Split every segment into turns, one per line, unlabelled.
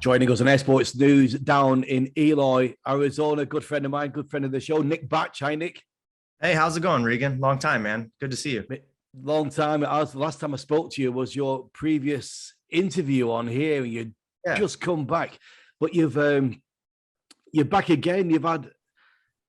Joining us on Air Sports News down in Eloy, Arizona. Good friend of mine, good friend of the show, Nick Batsch. Hi, Nick.
Hey, how's it going, Regan? Long time, man. Good to see you.
Long time. The last time I spoke to you was your previous interview on here, and you'd just come back. But you're back again. You've had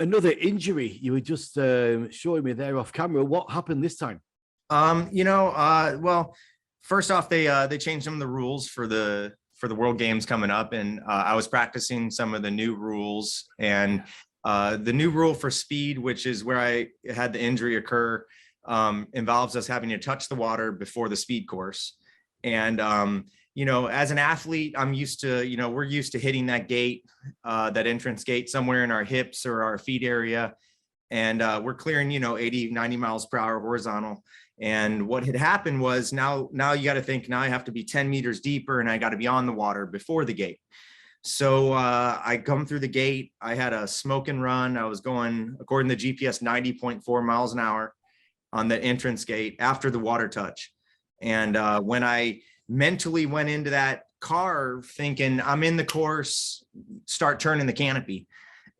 another injury. You were just showing me there off camera. What happened this time?
Well, first off, they changed some of the rules for the World Games coming up, and I was practicing some of the new rules, and the new rule for speed, which is where I had the injury occur, involves us having to touch the water before the speed course. And as an athlete, I'm used to, we're used to hitting that gate, that entrance gate somewhere in our hips or our feet area, and we're clearing 80, 90 miles per hour horizontal. And what had happened was now you got to think, now I have to be 10 meters deeper and I got to be on the water before the gate. So I come through the gate. I had a smoke and run. I was going, according to GPS, 90.4 miles an hour on the entrance gate after the water touch. And when I mentally went into that car thinking I'm in the course, start turning the canopy.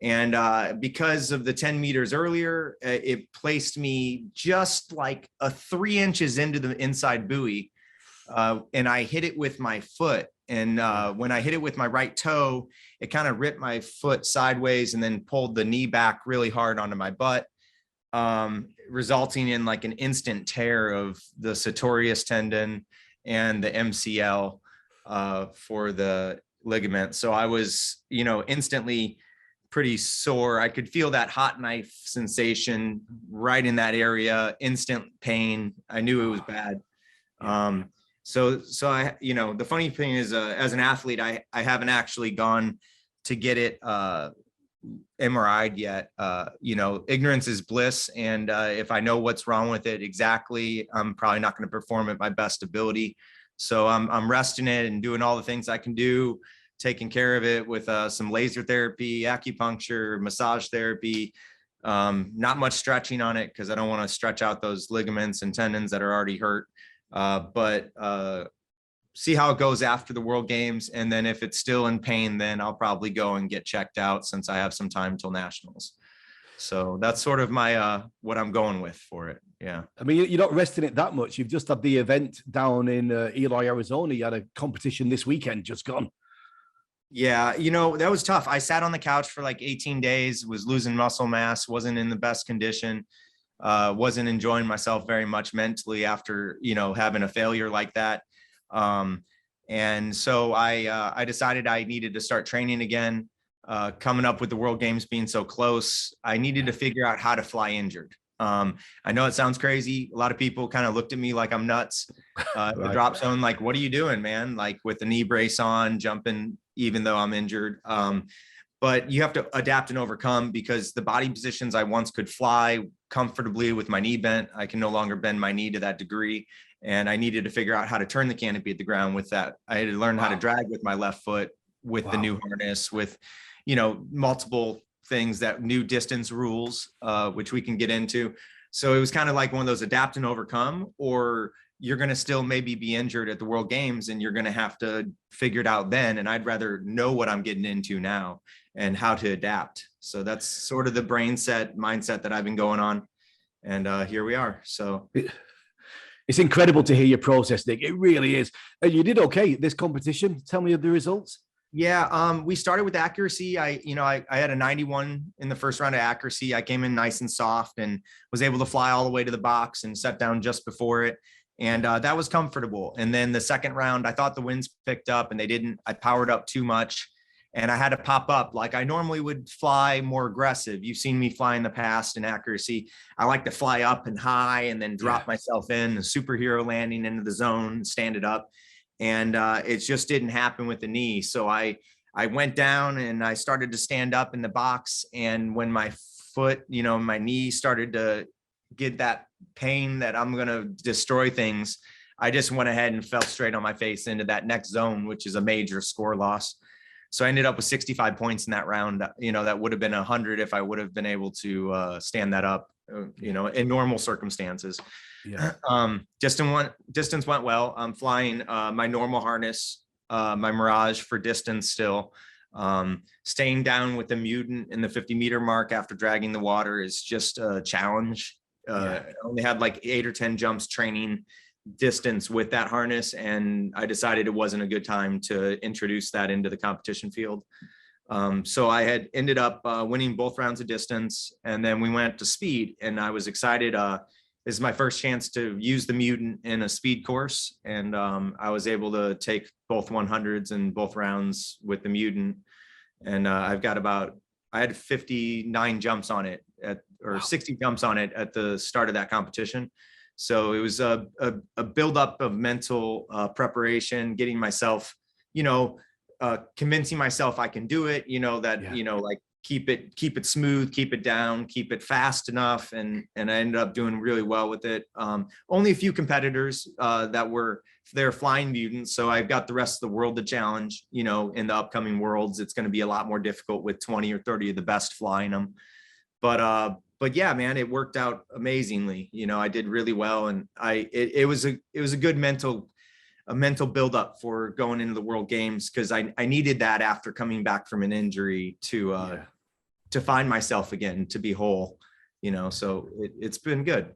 And because of the 10 meters earlier, it placed me just like 3 inches into the inside buoy. And I hit it with my foot. And when I hit it with my right toe, it kind of ripped my foot sideways and then pulled the knee back really hard onto my butt, resulting in like an instant tear of the sartorius tendon and the MCL for the ligament. So I was, instantly pretty sore. I could feel that hot knife sensation right in that area, instant pain. I knew it was bad. So I, the funny thing is, as an athlete, I haven't actually gone to get it MRI'd yet. Ignorance is bliss. And if I know what's wrong with it exactly, I'm probably not going to perform at my best ability. So I'm resting it and doing all the things I can do, taking care of it with some laser therapy, acupuncture, massage therapy, not much stretching on it because I don't want to stretch out those ligaments and tendons that are already hurt. But see how it goes after the World Games. And then if it's still in pain, then I'll probably go and get checked out since I have some time till nationals. So that's sort of my, what I'm going with for it. Yeah.
I mean, you're not resting it that much. You've just had the event down in Eloy, Arizona. You had a competition this weekend just gone.
Yeah, that was tough. I sat on the couch for like 18 days, was losing muscle mass, wasn't in the best condition, wasn't enjoying myself very much mentally after, having a failure like that. And so I decided I needed to start training again. Coming up with the World Games being so close, I needed to figure out how to fly injured. I know it sounds crazy. A lot of people kind of looked at me like I'm nuts. Right. The drop zone, like, what are you doing, man? Like with the knee brace on, jumping, even though I'm injured. But you have to adapt and overcome because the body positions I once could fly comfortably with my knee bent, I can no longer bend my knee to that degree. And I needed to figure out how to turn the canopy at the ground with that. I had to learn how to drag with my left foot with the new harness, with, multiple things, that new distance rules, which we can get into. So it was kind of like one of those adapt and overcome, or you're going to still maybe be injured at the World Games and you're going to have to figure it out then. And I'd rather know what I'm getting into now and how to adapt. So that's sort of the mindset that I've been going on. And here we are. So
it's incredible to hear your process, Nick. It really is. And you did okay at this competition. Tell me the results.
Yeah, we started with accuracy. I had a 91 in the first round of accuracy. I came in nice and soft and was able to fly all the way to the box and set down just before it. And that was comfortable. And then the second round, I thought the winds picked up and they didn't. I powered up too much and I had to pop up like I normally would fly more aggressive. You've seen me fly in the past in accuracy. I like to fly up and high and then drop myself in, a superhero landing into the zone, stand it up. And it just didn't happen with the knee. So I went down and I started to stand up in the box. And when my foot, my knee started to get that pain that I'm going to destroy things, I just went ahead and fell straight on my face into that next zone, which is a major score loss. So I ended up with 65 points in that round. That would have been 100 if I would have been able to stand that up, in normal circumstances. Yeah. Distance went well. I'm flying my normal harness my Mirage for distance still. Staying down with the Mutant in the 50-meter mark after dragging the water is just a challenge. I only had like 8 or 10 jumps training distance with that harness, and I decided it wasn't a good time to introduce that into the competition field. So I had ended up winning both rounds of distance, and then we went to speed, and I was excited. This is my first chance to use the Mutant in a speed course, and I was able to take both 100s and both rounds with the Mutant, and I had 59 jumps on it or 60 jumps on it at the start of that competition. So it was a buildup of mental preparation, getting myself, convincing myself I can do it, like keep it smooth, keep it down, keep it fast enough. And I ended up doing really well with it. Only a few competitors that were there flying Mutants. So I've got the rest of the world to challenge, in the upcoming worlds. It's going to be a lot more difficult with 20 or 30 of the best flying them. But yeah, man, it worked out amazingly. I did really well, and it was a good mental buildup for going into the World Games, because I needed that after coming back from an injury to find myself again, to be whole. So it's been good.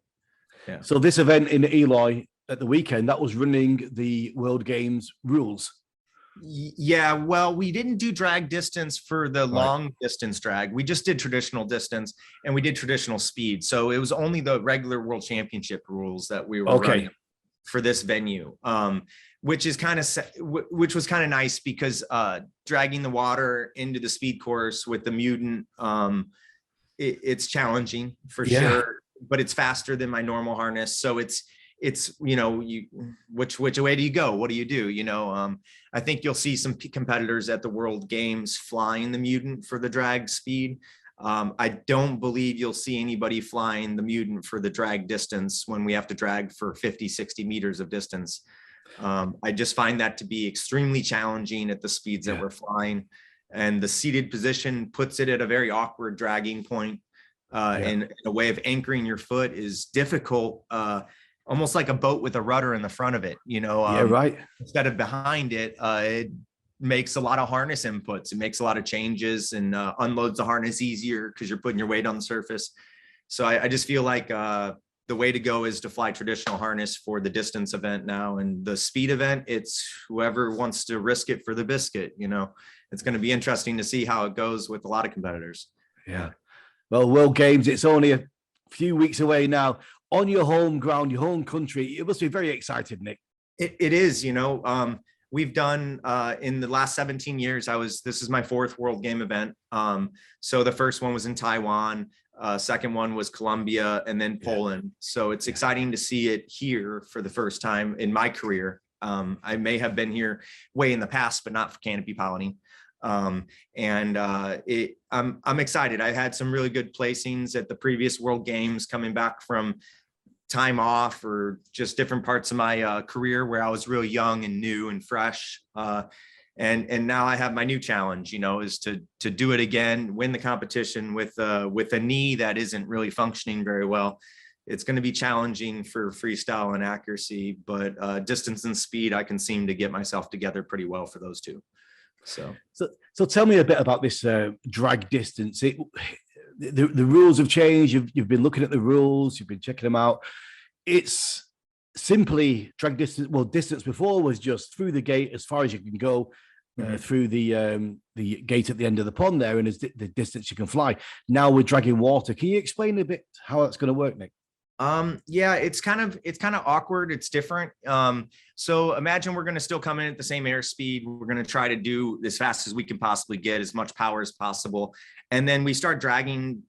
Yeah.
So this event in Eloy at the weekend, that was running the World Games rules.
Yeah, well, we didn't do drag distance for the long distance drag. We just did traditional distance, and we did traditional speed. So it was only the regular World Championship rules that we were running for this venue, which was kind of nice, because dragging the water into the speed course with the Mutant, it's challenging for sure, but it's faster than my normal harness. So it's which way do you go? What do you do? I think you'll see some competitors at the World Games flying the Mutant for the drag speed. I don't believe you'll see anybody flying the Mutant for the drag distance when we have to drag for 50, 60 meters of distance. I just find that to be extremely challenging at the speeds that we're flying, and the seated position puts it at a very awkward dragging point. And a way of anchoring your foot is difficult, almost like a boat with a rudder in the front of it, instead of behind it. It makes a lot of harness inputs. It makes a lot of changes, and unloads the harness easier because you're putting your weight on the surface. So I just feel like the way to go is to fly traditional harness for the distance event now, and the speed event, it's whoever wants to risk it for the biscuit. It's going to be interesting to see how it goes with a lot of competitors.
Yeah. Well, World Games, it's only a few weeks away now. On your home ground, your home country, it must be very excited, Nick.
It is, we've done in the last 17 years, this is my 4th World Game event. So the first one was in Taiwan, second one was Colombia, and then Poland. So it's exciting to see it here for the first time in my career. I may have been here way in the past, but not for canopy piloting. I'm excited. I had some really good placings at the previous World Games, coming back from time off or just different parts of my career where I was really young and new and fresh. And now I have my new challenge, is to do it again, win the competition with a knee that isn't really functioning very well. It's going to be challenging for freestyle and accuracy, but distance and speed, I can seem to get myself together pretty well for those two.
So tell me a bit about this drag distance. The rules have changed. You've been looking at the rules. You've been checking them out. It's simply drag distance. Well, distance before was just through the gate as far as you can go, through the gate at the end of the pond there, and is the distance you can fly. Now we're dragging water. Can you explain a bit how that's going to work, Nick?
Yeah, it's kind of awkward. It's different. So imagine we're going to still come in at the same airspeed. We're going to try to do as fast as we can possibly get, as much power as possible. And then we start dragging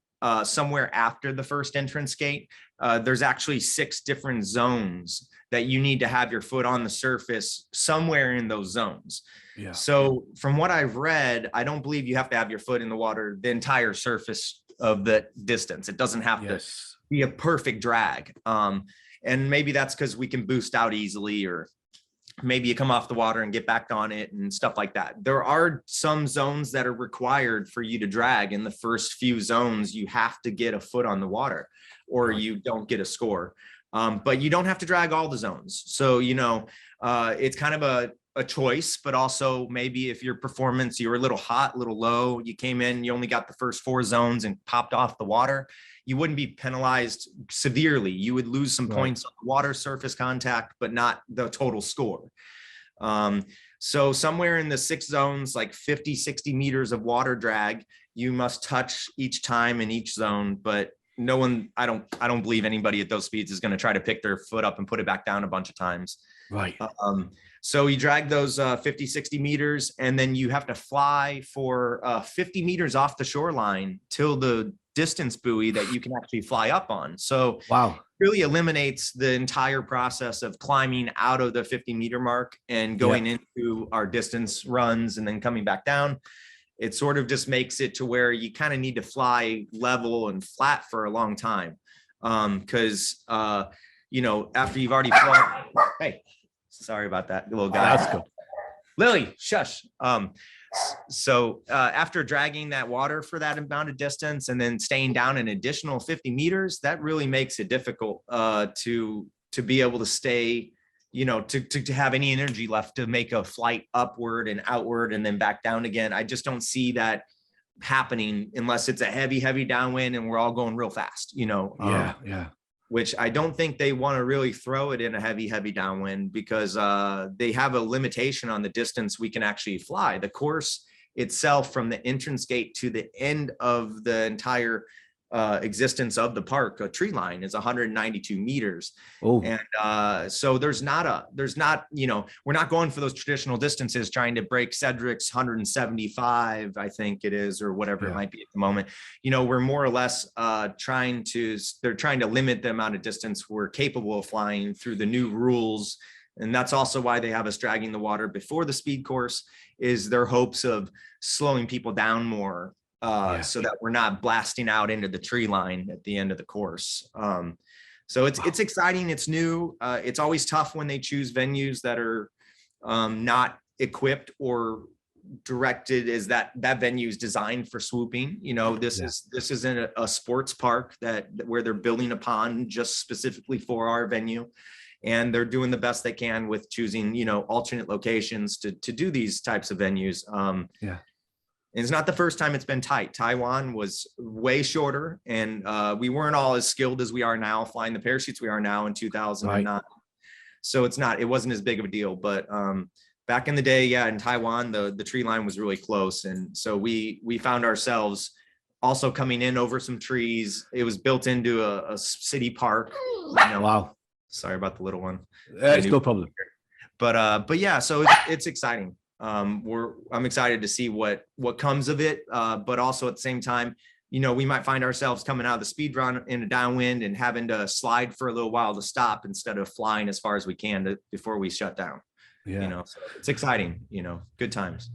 somewhere after the first entrance gate. There's actually 6 different zones that you need to have your foot on the surface somewhere in those zones. Yeah. So from what I've read, I don't believe you have to have your foot in the water the entire surface of the distance. It doesn't have to be a perfect drag. And maybe that's because we can boost out easily, or maybe you come off the water and get back on it and stuff like that. There are some zones that are required for you to drag. In the first few zones, you have to get a foot on the water or you don't get a score. But you don't have to drag all the zones. So, it's kind of a choice, but also maybe if your performance, you were a little hot, a little low, you came in, you only got the first 4 zones and popped off the water, you wouldn't be penalized severely. You would lose some points on water surface contact, but not the total score. So somewhere in the 6 zones, like 50, 60 meters of water drag, you must touch each time in each zone, but no one, I don't believe anybody at those speeds is going to try to pick their foot up and put it back down a bunch of times.
Right.
So you drag those 50, 60 meters, and then you have to fly for 50 meters off the shoreline till the distance buoy that you can actually fly up on. So
wow,
really eliminates the entire process of climbing out of the 50-meter mark and going into our distance runs and then coming back down. It sort of just makes it to where you kind of need to fly level and flat for a long time. Because, you know, after you've already flown, hey, sorry about that little guy.
That's good.
Lily, shush. So after dragging that water for that amount of distance and then staying down an additional 50 meters, that really makes it difficult to be able to stay, you know, to have any energy left to make a flight upward and outward and then back down again. I just don't see that happening unless it's a heavy downwind and we're all going real fast, you know. Which I don't think they want to really throw it in a heavy downwind because they have a limitation on the distance we can actually fly. The course itself from the entrance gate to the end of the entire existence of the park, a tree line, is 192 meters. And so there's not, you know, we're not going for those traditional distances trying to break Cedric's 175, I think it is, or whatever it might be at the moment. You know, we're more or less they're trying to limit the amount of distance we're capable of flying through the new rules. And that's also why they have us dragging the water before the speed course, is their hopes of slowing people down more. So that we're not blasting out into the tree line at the end of the course. So it's exciting. It's new. It's always tough when they choose venues that are not equipped or directed as that venue is designed for swooping. You know, this isn't a sports park where they're building a pond just specifically for our venue. And they're doing the best they can with choosing, you know, alternate locations to do these types of venues. And it's not the first time it's been tight. Taiwan was way shorter, and we weren't all as skilled as we are now flying the parachutes we are now in 2009. So it wasn't as big of a deal. But back in the day, in Taiwan, the tree line was really close. And so we found ourselves also coming in over some trees. It was built into a city park. You know.
Wow.
Sorry about the little one.
It's no problem.
But yeah, so it's exciting. I'm excited to see what comes of it. But also at the same time, you know, we might find ourselves coming out of the speed run in a downwind and having to slide for a little while to stop instead of flying as far as we can before we shut down. You know, so it's exciting, you know, good times.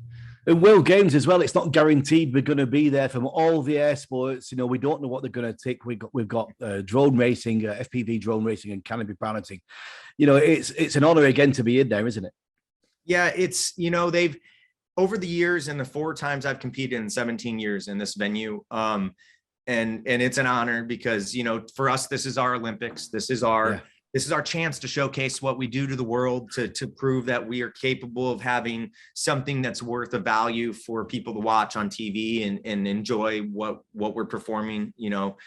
In World Games as well, it's not guaranteed we're going to be there from all the air sports. You know, we don't know what they're going to take. We've got drone racing, FPV drone racing, and canopy piloting. You know, it's an honor again to be in there, isn't it?
Yeah, it's, you know, they've over the years and the 4 times I've competed in 17 years in this venue. And it's an honor because, you know, for us, this is our Olympics. This is our chance to showcase what we do to the world, to prove that we are capable of having something that's worth a value for people to watch on TV and enjoy what we're performing. You know,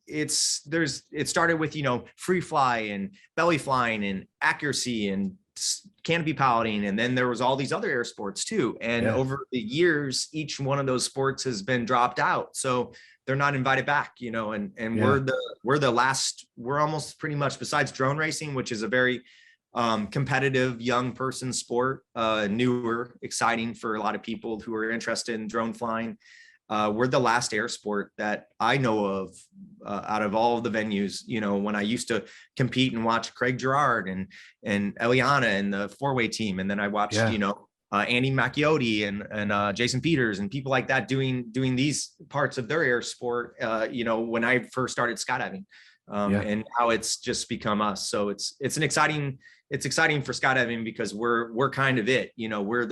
it started with, you know, free fly and belly flying and accuracy and canopy piloting, and then there was all these other air sports too. And over the years, each one of those sports has been dropped out, so they're not invited back. You know, and we're the last. We're almost pretty much, besides drone racing, which is a very competitive young person sport, newer, exciting for a lot of people who are interested in drone flying. We're the last air sport that I know of out of all of the venues. You know, when I used to compete and watch Craig Girard and Eliana and the 4-way team, and then I watched, you know, Andy Macchiotti and Jason Peters and people like that doing these parts of their air sport. You know, when I first started skydiving, and how it's just become us. So it's exciting for skydiving because we're kind of it. You know, we're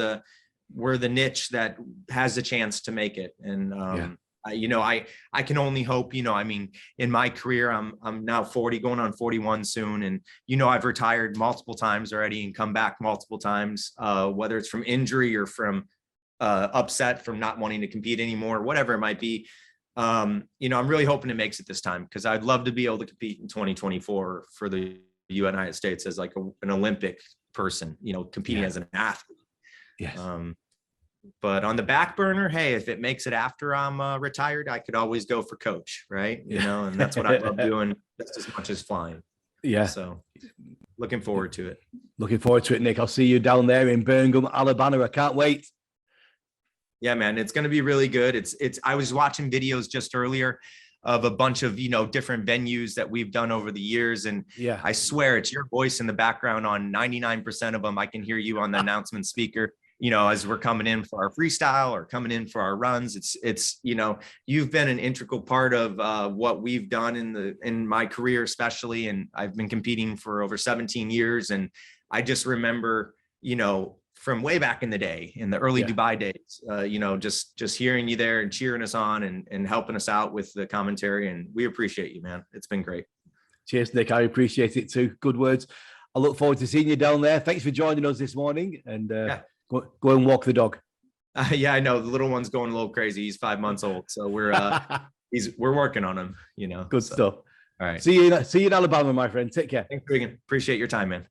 the niche that has a chance to make it. And I can only hope, I mean, in my career, I'm now 40, going on 41 soon. And, I've retired multiple times already and come back multiple times, whether it's from injury or from upset from not wanting to compete anymore, whatever it might be. I'm really hoping it makes it this time, because I'd love to be able to compete in 2024 for the United States as like an Olympic person, competing as an athlete.
Yes.
But on the back burner, hey, if it makes it after I'm retired, I could always go for coach, right? And that's what I love doing just as much as flying.
Yeah.
So looking forward to it.
Looking forward to it, Nick. I'll see you down there in Birmingham, Alabama. I can't wait.
Yeah, man, it's going to be really good. I was watching videos just earlier of a bunch of, different venues that we've done over the years. And
yeah,
I swear it's your voice in the background on 99% of them. I can hear you on the announcement speaker, as we're coming in for our freestyle or coming in for our runs. It's you've been an integral part of what we've done in my career, especially. And I've been competing for over 17 years. And I just remember, from way back in the day, in the early Dubai days, just hearing you there and cheering us on and helping us out with the commentary. And we appreciate you, man. It's been great.
Cheers, Nick. I appreciate it too. Good words. I look forward to seeing you down there. Thanks for joining us this morning, and go and walk the dog.
Yeah, I know. The little one's going a little crazy. He's 5 months old. So we're working on him,
Good stuff.
All right.
See you in Alabama, my friend. Take care.
Thanks, Regan. Appreciate your time, man.